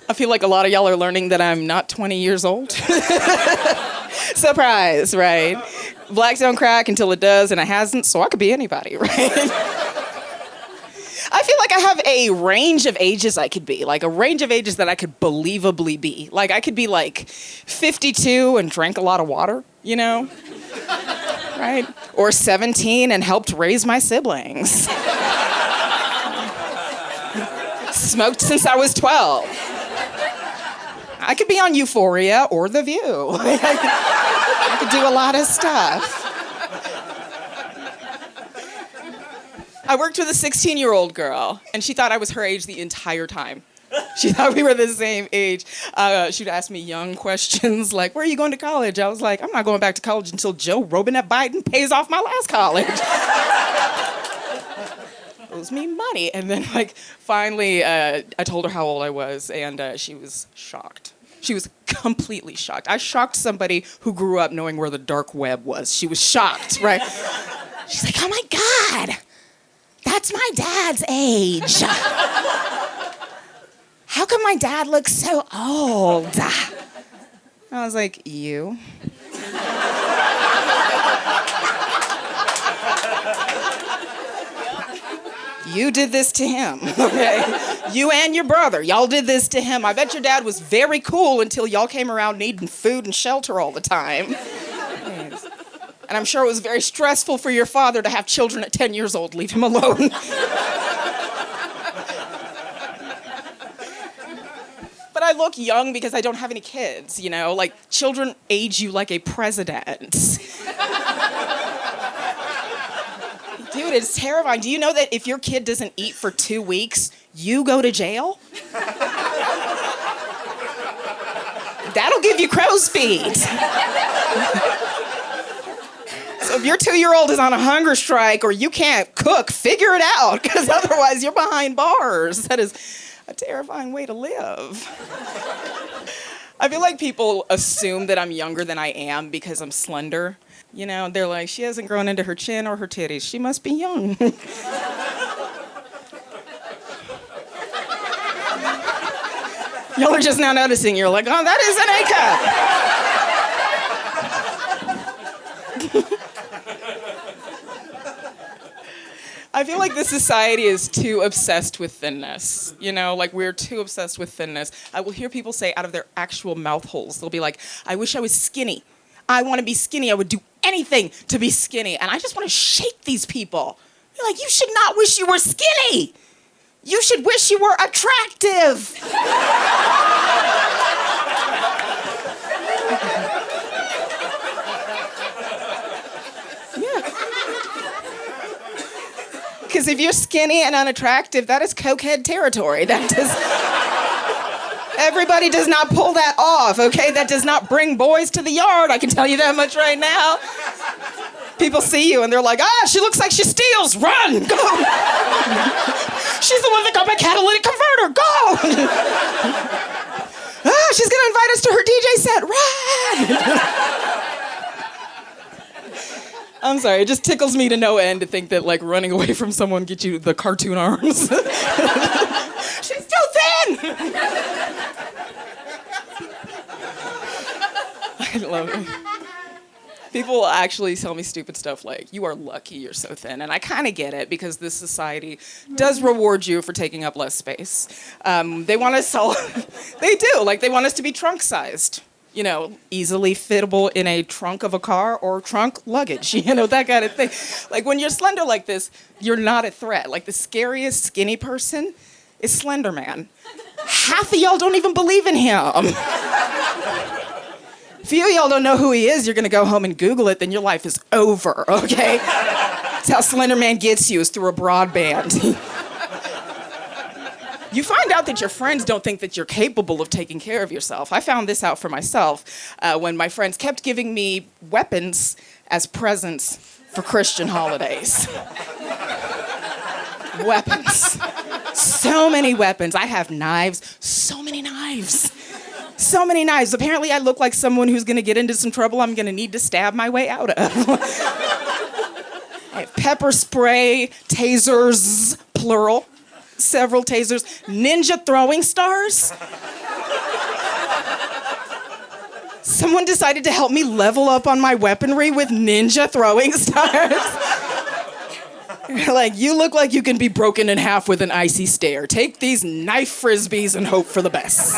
I feel like a lot of y'all are learning that I'm not 20 years old. Surprise, right? Black don't crack until it does, and it hasn't, so I could be anybody, right? I feel like I have a range of ages I could be, like a range of ages that I could believably be. Like I could be like 52 and drank a lot of water, you know? Right? Or 17 and helped raise my siblings. Smoked since I was 12. I could be on Euphoria or The View. I could do a lot of stuff. I worked with a 16-year-old girl, and she thought I was her age the entire time. She thought we were the same age. She'd ask me young questions like, where are you going to college? I was like, I'm not going back to college until Joe Robinette Biden pays off my last college. Owes me money. And then, finally, I told her how old I was, and she was shocked. She was completely shocked. I shocked somebody who grew up knowing where the dark web was. She was shocked, right? She's like, oh my God, that's my dad's age. How come my dad looks so old? I was like, you? You did this to him, okay? You and your brother, y'all did this to him. I bet your dad was very cool until y'all came around needing food and shelter all the time. Yes. And I'm sure it was very stressful for your father to have children at 10 years old. Leave him alone. But I look young because I don't have any kids, you know? Like, children age you like a president. Dude, it's terrifying. Do you know that if your kid doesn't eat for 2 weeks, you go to jail? That'll give you crow's feet. So if your 2-year-old is on a hunger strike or you can't cook, figure it out, because otherwise you're behind bars. That is a terrifying way to live. I feel like people assume that I'm younger than I am because I'm slender. You know, they're like, she hasn't grown into her chin or her titties. She must be young. Y'all are just now noticing. You're like, oh, that is an A cup. I feel like this society is too obsessed with thinness. You know, like we're too obsessed with thinness. I will hear people say out of their actual mouth holes, they'll be like, I wish I was skinny. I want to be skinny. I would do anything to be skinny. And I just want to shake these people. You're like, you should not wish you were skinny. You should wish you were attractive. Yeah. Because if you're skinny and unattractive, that is cokehead territory. Everybody does not pull that off, okay? That does not bring boys to the yard, I can tell you that much right now. People see you and they're like, she looks like she steals, run, go. She's the one that got my catalytic converter, go. She's gonna invite us to her DJ set, run. I'm sorry, it just tickles me to no end to think that like running away from someone gets you the cartoon arms. She's too thin. I love it. People will actually tell me stupid stuff like, you are lucky you're so thin. And I kind of get it because this society does reward you for taking up less space. They want us all, they do, like they want us to be trunk-sized. You know, easily fittable in a trunk of a car or trunk luggage, you know, that kind of thing. Like when you're slender like this, you're not a threat. Like the scariest skinny person is Slender Man. Half of y'all don't even believe in him. If you y'all don't know who he is, you're gonna go home and Google it, then your life is over, okay? That's how Slender Man gets you, is through a broadband. You find out that your friends don't think that you're capable of taking care of yourself. I found this out for myself when my friends kept giving me weapons as presents for Christian holidays. Weapons. So many weapons. I have knives. So many knives. So many knives. Apparently I look like someone who's gonna get into some trouble I'm gonna need to stab my way out of. I have pepper spray, tasers, plural, several tasers, ninja throwing stars. Someone decided to help me level up on my weaponry with ninja throwing stars. Like, you look like you can be broken in half with an icy stare. Take these knife frisbees and hope for the best.